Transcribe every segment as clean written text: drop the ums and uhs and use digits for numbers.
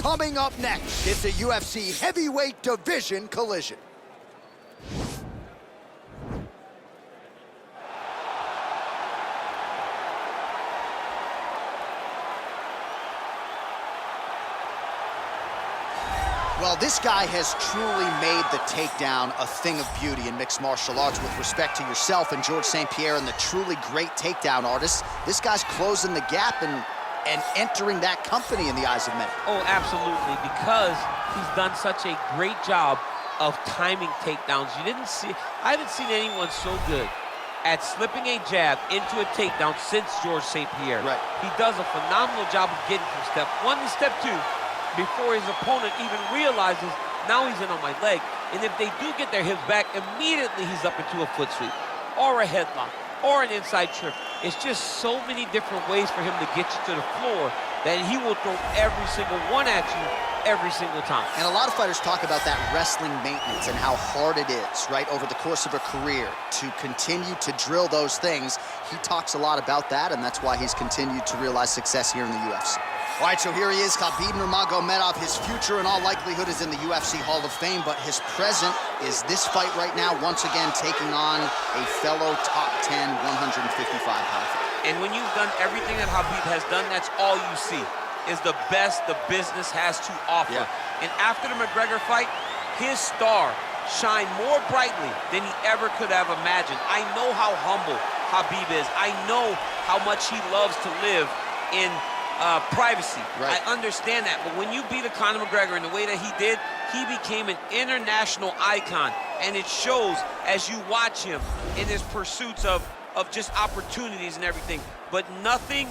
Coming up next, it's a UFC heavyweight division collision. Well, this guy has truly made the takedown a thing of beauty in mixed martial arts. With respect to yourself and George St. Pierre and the truly great takedown artists, this guy's closing the gap and entering that company in the eyes of many. Oh, absolutely, because he's done such a great job of timing takedowns. I haven't seen anyone so good at slipping a jab into a takedown since George St. Pierre. Right. He does a phenomenal job of getting from step one to step two before his opponent even realizes now he's in on my leg. And if they do get their hips back, immediately he's up into a foot sweep or a headlock or an inside trip. It's just so many different ways for him to get you to the floor that he will throw every single one at you every single time. And a lot of fighters talk about that wrestling maintenance and how hard it is, right, over the course of a career to continue to drill those things. He talks a lot about that, and that's why he's continued to realize success here in the UFC. All right, so here he is, Khabib Nurmagomedov. His future, in all likelihood, is in the UFC Hall of Fame, but his present is this fight right now, once again taking on a fellow top 10, 155-pound fighter. And when you've done everything that Khabib has done, that's all you see, is the best the business has to offer. Yeah. And after the McGregor fight, his star shined more brightly than he ever could have imagined. I know how humble Khabib is. I know how much he loves to live in privacy. Right. I understand that, but when you beat a Conor McGregor in the way that he did, he became an international icon, and it shows as you watch him in his pursuits of just opportunities and everything. But nothing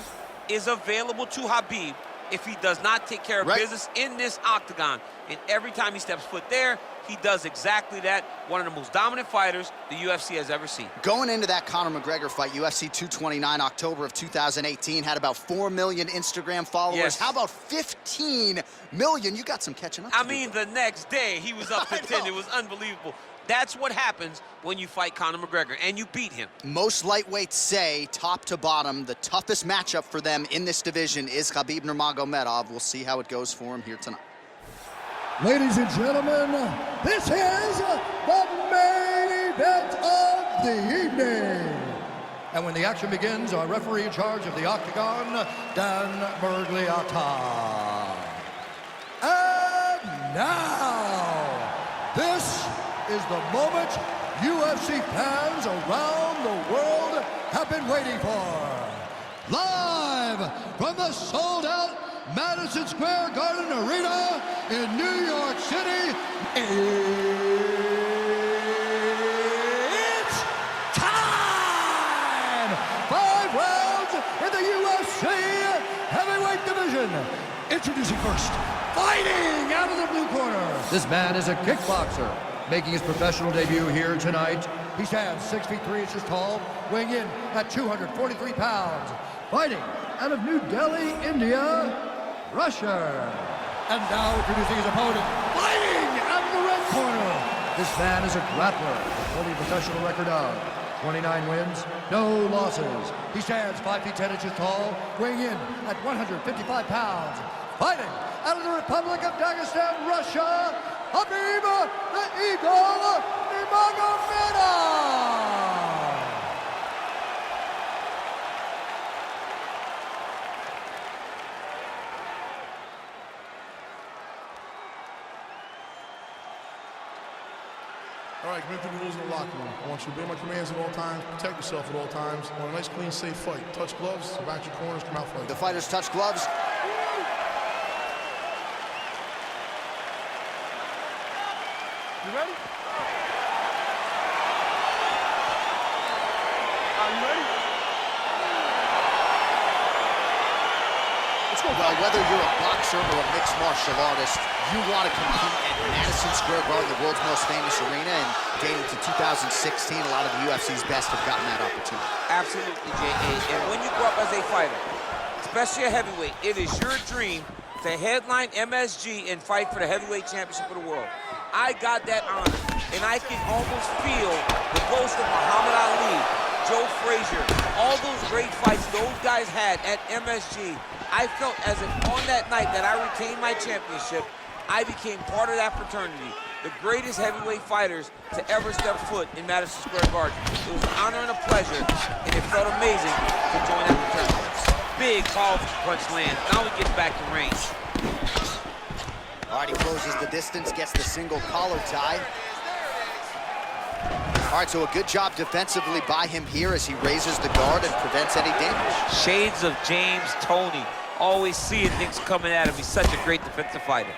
is available to Khabib if he does not take care of business in this octagon. And every time he steps foot there, he does exactly that. One of the most dominant fighters the UFC has ever seen. Going into that Conor McGregor fight, UFC 229, October of 2018, had about 4 million Instagram followers. Yes. How about 15 million? You got some catching up to do. I mean, the next day, he was up to 10. It was unbelievable. That's what happens when you fight Conor McGregor, and you beat him. Most lightweights say, top to bottom, the toughest matchup for them in this division is Khabib Nurmagomedov. We'll see how it goes for him here tonight. Ladies and gentlemen, this is the main event of the evening. And when the action begins, our referee in charge of the octagon, Dan Bergliata. And now, this is the moment UFC fans around the world have been waiting for. Live from the sold-out Madison Square Garden Arena in New York City, it's time! 5 rounds in the UFC heavyweight division. Introducing first, fighting out of the blue corner. This man is a kickboxer, making his professional debut here tonight. He stands 6 feet 3 inches tall, weighing in at 243 pounds. Fighting out of New Delhi, India, Russia. And now introducing his opponent, fighting out of the red corner. This man is a grappler with holding a professional record of 29 wins, no losses. He stands 5 feet 10 inches tall, weighing in at 155 pounds. Fighting out of the Republic of Dagestan, Russia, Khabib the Eagle Nurmagomedov. All right, commit to the rules in the locker room. I want you to obey my commands at all times, protect yourself at all times. I want a nice, clean, safe fight. Touch gloves, back your corners, come out fight. The fighters touch gloves. You ready? Are you ready? Let's go. Well, whether you're a boxer or a mixed martial artist, you want to compete at Madison Square Garden, the world's most famous arena, and dating to 2016, a lot of the UFC's best have gotten that opportunity. Absolutely, J.A. And when you grow up as a fighter, especially a heavyweight, it is your dream to headline MSG and fight for the heavyweight championship of the world. I got that honor, and I can almost feel the ghost of Muhammad Ali Joe Frazier, all those great fights those guys had at MSG, I felt as if on that night that I retained my championship, I became part of that fraternity. The greatest heavyweight fighters to ever step foot in Madison Square Garden. It was an honor and a pleasure, and it felt amazing to join that fraternity. Big, powerful punch lands. Now he gets back to range. All right, he closes the distance, gets the single collar tie. All right, so a good job defensively by him here as he raises the guard and prevents any damage. Shades of James Toney. Always seeing things coming at him. He's such a great defensive fighter.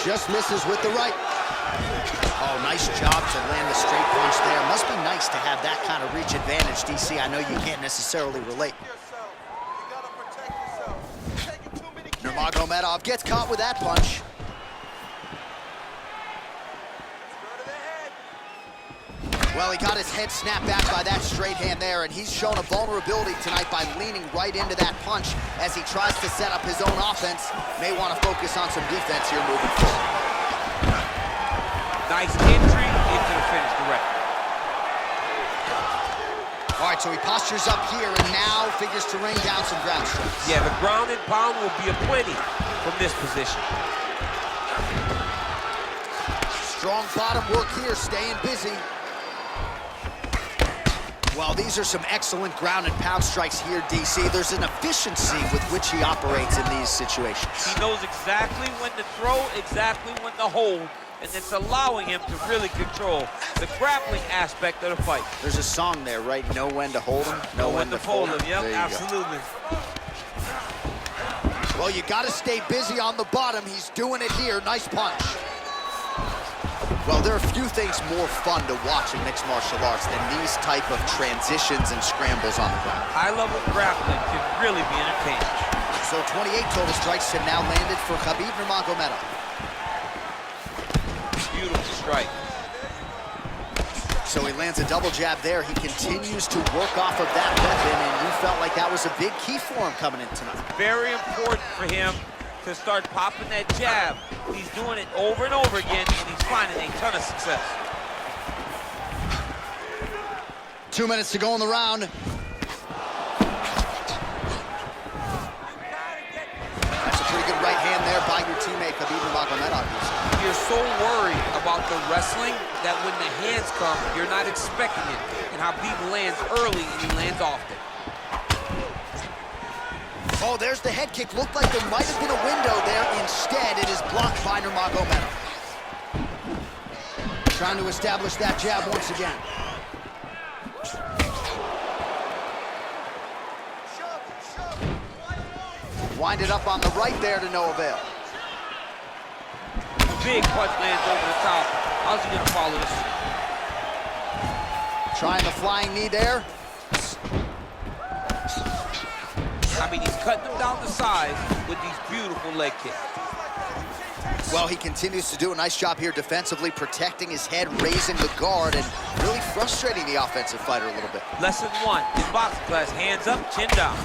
Just misses with the right. Oh, nice job to land the straight punch there. Must be nice to have that kind of reach advantage, DC. I know you can't necessarily relate. Nurmagomedov gets caught with that punch. Well, he got his head snapped back by that straight hand there, and he's shown a vulnerability tonight by leaning right into that punch as he tries to set up his own offense. May want to focus on some defense here moving forward. Nice entry into the finish, direct. All right, so he postures up here and now figures to rain down some ground strikes. Yeah, the ground and pound will be aplenty from this position. Strong bottom work here, staying busy. Well, these are some excellent ground and pound strikes here, DC. There's an efficiency with which he operates in these situations. He knows exactly when to throw, exactly when to hold, and it's allowing him to really control the grappling aspect of the fight. There's a song there, right? Know when to hold him, know when to fold him. Yep, absolutely. Well, you got to stay busy on the bottom. He's doing it here. Nice punch. Well, there are a few things more fun to watch in mixed martial arts than these type of transitions and scrambles on the ground. High-level grappling can really be entertaining. So 28 total strikes have now landed for Khabib Nurmagomedov. Beautiful strike. So he lands a double jab there. He continues to work off of that weapon, and you felt like that was a big key for him coming in tonight. Very important for him to start popping that jab. He's doing it over and over again, and he's finding a ton of success. 2 minutes to go in the round. That's a pretty good right hand there by your teammate, Khabib Nurmagomedov. You're so worried about the wrestling that when the hands come, you're not expecting it. And Khabib lands early, and he lands often. Oh, there's the head kick. Looked like there might have been a window there. Instead, it is blocked by Nurmagomedov. Trying to establish that jab once again. Winded up on the right there to no avail. Big punch lands over the top. How's he gonna follow this? Trying the flying knee there. I mean, he's cutting them down the sides with these beautiful leg kicks. Well, he continues to do a nice job here defensively, protecting his head, raising the guard, and really frustrating the offensive fighter a little bit. Lesson one in boxing class, hands up, chin down.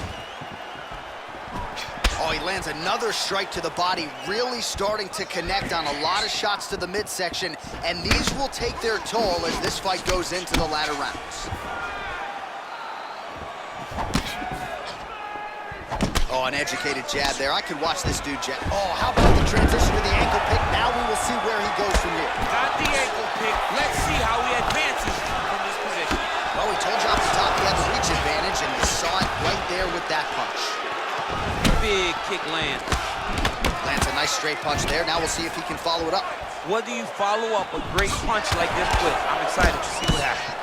Oh, he lands another strike to the body, really starting to connect on a lot of shots to the midsection, and these will take their toll as this fight goes into the latter rounds. Oh, an educated jab there. I could watch this dude jab. Oh, how about the transition to the ankle pick? Now we will see where he goes from here. Got the ankle pick. Let's see how he advances from this position. Well, we told you off the top he had the reach advantage, and you saw it right there with that punch. Big kick lands. Lands a nice straight punch there. Now we'll see if he can follow it up. What do you follow up a great punch like this with? I'm excited to see what happens.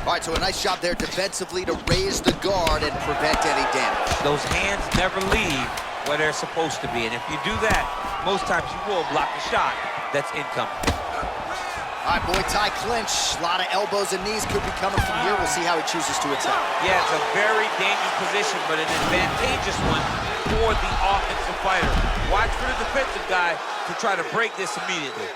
All right, so a nice job there defensively to raise the guard and prevent any damage. Those hands never leave where they're supposed to be, and if you do that, most times you will block the shot that's incoming. All right, Muay Thai clinch. A lot of elbows and knees could be coming from here. We'll see how he chooses to attack. Yeah, it's a very dangerous position, but an advantageous one for the offensive fighter. Watch for the defensive guy to try to break this immediately.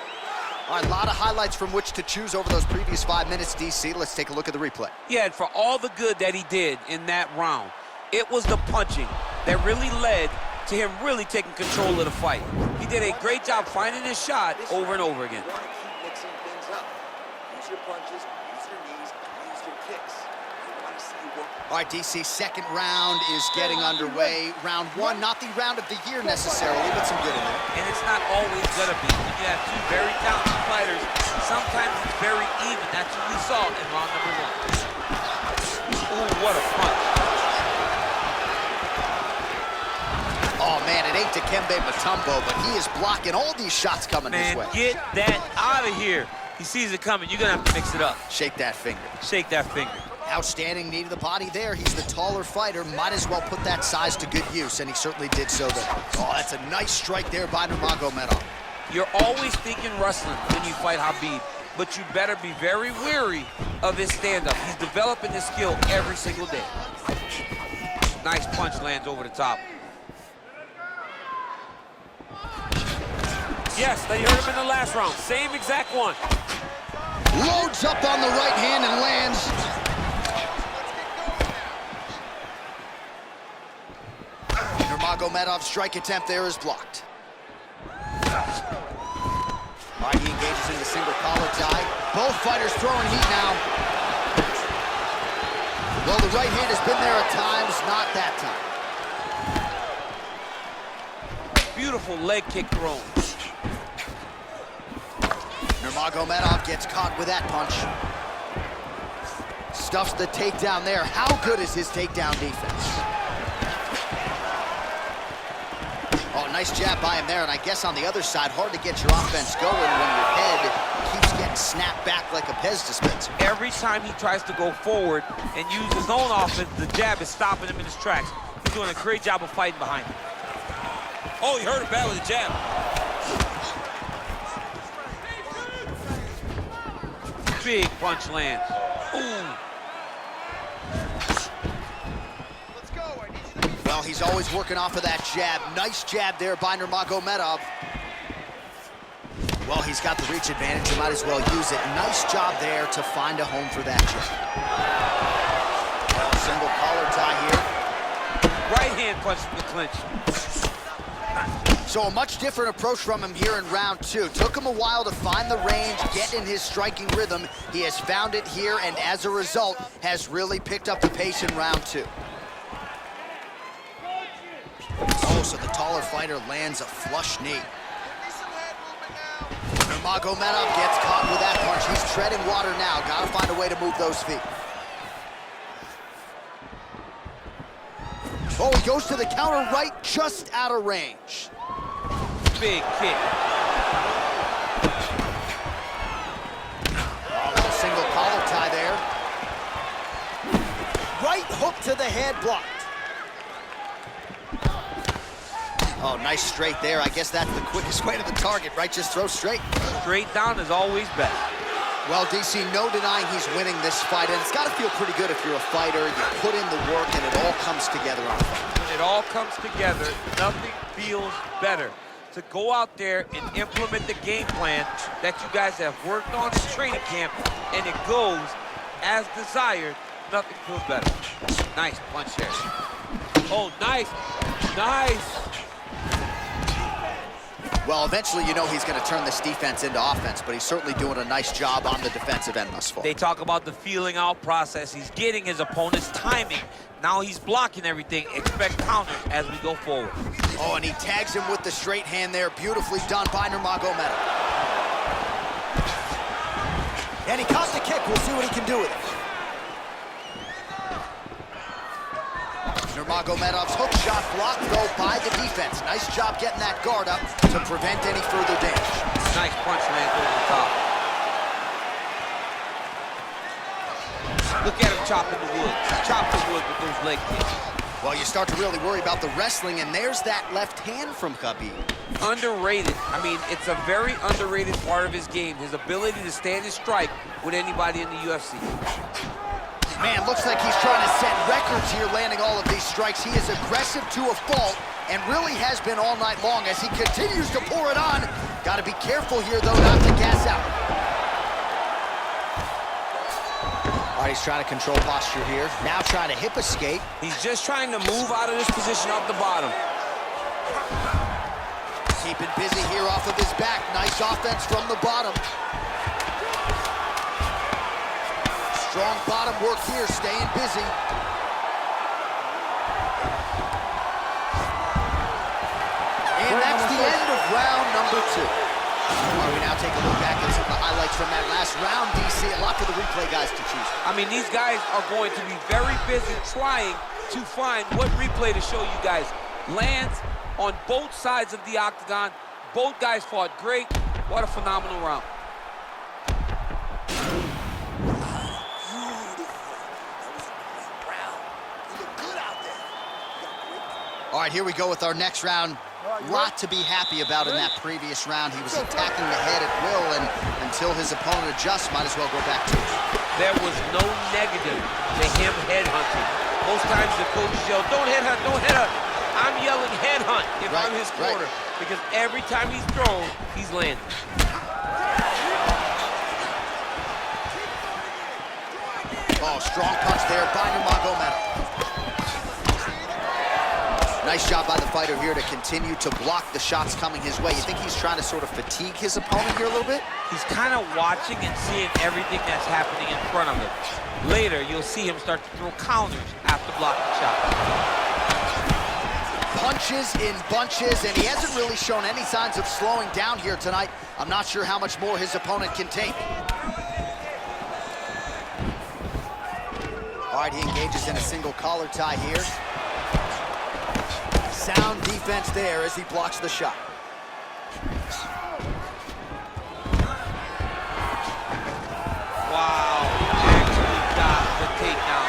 All right, a lot of highlights from which to choose over those previous 5 minutes, DC. Let's take a look at the replay. Yeah, and for all the good that he did in that round, it was the punching that really led to him really taking control of the fight. He did a great job finding his shot over and over again. Mixing things up. Use your punches, use your knees, use your kicks. I want to see you work. All right, DC, second round is getting underway. Round one, not the round of the year necessarily, but some good in there. And it's not always gonna be. When you have two very talented fighters, sometimes it's very even. That's what we saw in round number one. Ooh, what a punch. Oh, man, it ain't Dikembe Mutombo, but he is blocking all these shots coming his way. Man, get that out of here. He sees it coming. You're gonna have to mix it up. Shake that finger. Shake that finger. Outstanding knee to the body there. He's the taller fighter. Might as well put that size to good use, and he certainly did so there. Oh, that's a nice strike there by Nurmagomedov. You're always thinking wrestling when you fight Khabib, but you better be very wary of his stand-up. He's developing this skill every single day. Nice punch lands over the top. Yes, they heard him in the last round. Same exact one. Loads up on the right hand and lands. Nurmagomedov's strike attempt there is blocked. All right, he engages in the single collar tie. Both fighters throwing heat now. Well, the right hand has been there at times, not that time. Beautiful leg kick thrown. Nurmagomedov gets caught with that punch. Stuffs the takedown there. How good is his takedown defense? Oh, nice jab by him there, and I guess on the other side, hard to get your offense going when your head keeps getting snapped back like a Pez dispenser. Every time he tries to go forward and use his own offense, the jab is stopping him in his tracks. He's doing a great job of fighting behind him. Oh, he hurt him bad with the jab. Big punch lands. Ooh. Well, he's always working off of that jab. Nice jab there by Nurmagomedov. Well, he's got the reach advantage. You might as well use it. Nice job there to find a home for that jab. Single collar tie here. Right hand punch from the clinch. So a much different approach from him here in round two. Took him a while to find the range, get in his striking rhythm. He has found it here, and as a result, has really picked up the pace in round two. Oh, so the taller fighter lands a flush knee. Nurmagomedov gets caught with that punch. He's treading water now. Gotta find a way to move those feet. Oh, he goes to the counter right, just out of range. Big kick. Oh, little single collar tie there. Right hook to the head, blocked. Oh, nice straight there. I guess that's the quickest way to the target, right? Just throw straight. Straight down is always best. Well, DC, no denying he's winning this fight, and it's got to feel pretty good if you're a fighter. You put in the work, and it all comes together on the fight. When it all comes together, nothing feels better. To go out there and implement the game plan that you guys have worked on in training camp, and it goes as desired, nothing feels better. Nice punch there. Oh, nice. Nice. Well, eventually, you know he's going to turn this defense into offense, but he's certainly doing a nice job on the defensive end thus far. They talk about the feeling out process. He's getting his opponent's timing. Now he's blocking everything. Expect counters as we go forward. Oh, and he tags him with the straight hand there. Beautifully done by Nurmagomedov. And he caught the kick. We'll see what he can do with it. Nurmagomedov's hook shot blocked, though, by the defense. Nice job getting that guard up to prevent any further damage. Nice punch lands over the top. Look at him chopping the wood. Chop the wood with those leg kicks. Well, you start to really worry about the wrestling, and there's that left hand from Khabib. Underrated. I mean, it's a very underrated part of his game, his ability to stand and strike with anybody in the UFC. Man, looks like he's trying to set records here, landing all of these strikes. He is aggressive to a fault, and really has been all night long as he continues to pour it on. Got to be careful here, though, not to gas out. All right, he's trying to control posture here. Now trying to hip escape. He's just trying to move out of this position off the bottom. Keeping busy here off of his back. Nice offense from the bottom. Strong bottom work here, staying busy. And that's the end of round number 2. We now take a look back at some of the highlights from that last round, DC. A lot for the replay guys to choose. I mean, these guys are going to be very busy trying to find what replay to show you guys. Lands on both sides of the octagon. Both guys fought great. What a phenomenal round. All right, here we go with our next round. Lot to be happy about in that previous round. He was attacking the head at will, and until his opponent adjusts, might as well go back to it. There was no negative to him headhunting. Most times the coaches yell, don't headhunt, don't headhunt. I'm yelling headhunt if I'm his corner, because every time he's thrown, he's landing. Oh, strong punch there by Nurmagomedov. Nice job by the fighter here to continue to block the shots coming his way. You think he's trying to sort of fatigue his opponent here a little bit? He's kind of watching and seeing everything that's happening in front of him. Later, you'll see him start to throw counters after blocking shots. Punches in bunches, and he hasn't really shown any signs of slowing down here tonight. I'm not sure how much more his opponent can take. All right, he engages in a single collar tie here. Sound defense there as he blocks the shot. Wow, actually got the takedown.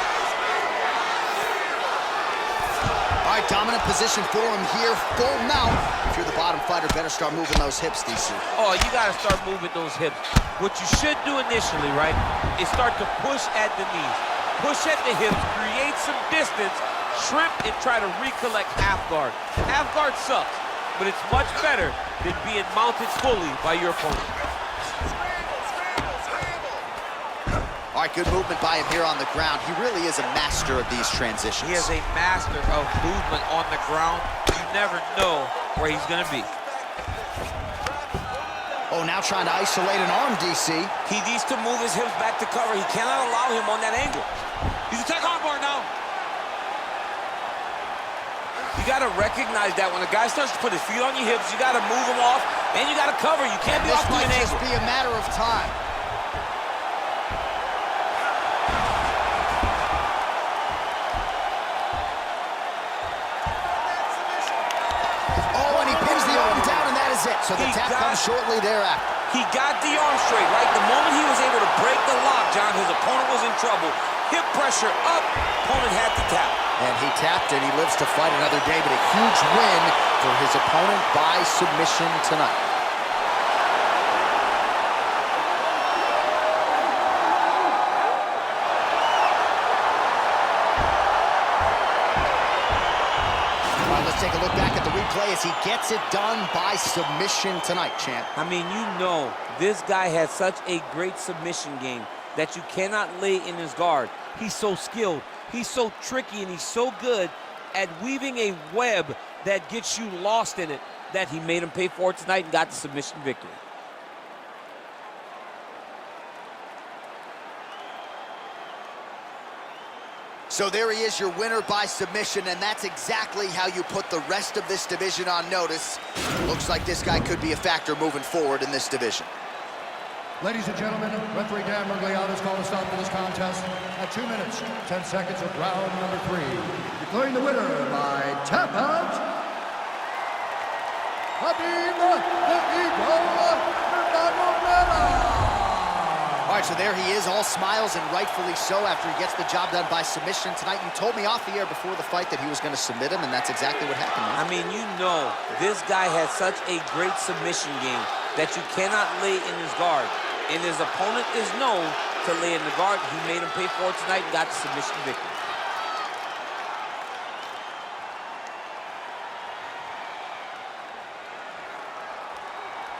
All right, dominant position for him here, full mount. If you're the bottom fighter, better start moving those hips, DC. Oh, you gotta start moving those hips. What you should do initially, right, is start to push at the knees. Push at the hips, create some distance, shrimp and try to recollect half guard. Half guard sucks, but it's much better than being mounted fully by your opponent. All right, good movement by him here on the ground. He really is a master of these transitions. He is a master of movement on the ground. You never know where he's gonna be. Oh, now trying to isolate an arm, DC. He needs to move his hips back to cover. He cannot allow him on that angle. He's attack armbar now. You got to recognize that when a guy starts to put his feet on your hips, you got to move him off, and you got to cover. You can't be off to an angle. This might just be a matter of time. Oh, and he pins the arm down, and that is it. So the tap comes shortly thereafter. He got the arm straight, right? The moment he was able to break the lock, John, his opponent was in trouble. Hip pressure up, opponent had to tap. And he tapped, and he lives to fight another day, but a huge win for his opponent by submission tonight. All right, let's take a look back at the replay as he gets it done by submission tonight, champ. I mean, you know, this guy has such a great submission game that you cannot lay in his guard. He's so skilled, he's so tricky, and he's so good at weaving a web that gets you lost in it that he made him pay for it tonight and got the submission victory. So there he is, your winner by submission, and that's exactly how you put the rest of this division on notice. Looks like this guy could be a factor moving forward in this division. Ladies and gentlemen, referee Dan Mergliano has called a stop to this contest at 2 minutes, 10 seconds of round number 3. Declaring the winner by tap out, Khabib Nurmagomedov. All right, so there he is, all smiles, and rightfully so after he gets the job done by submission tonight. You told me off the air before the fight that he was going to submit him, and that's exactly what happened. I mean, you know, this guy has such a great submission game that you cannot lay in his guard. And his opponent is known to lay in the guard. He made him pay for it tonight and got the submission victory.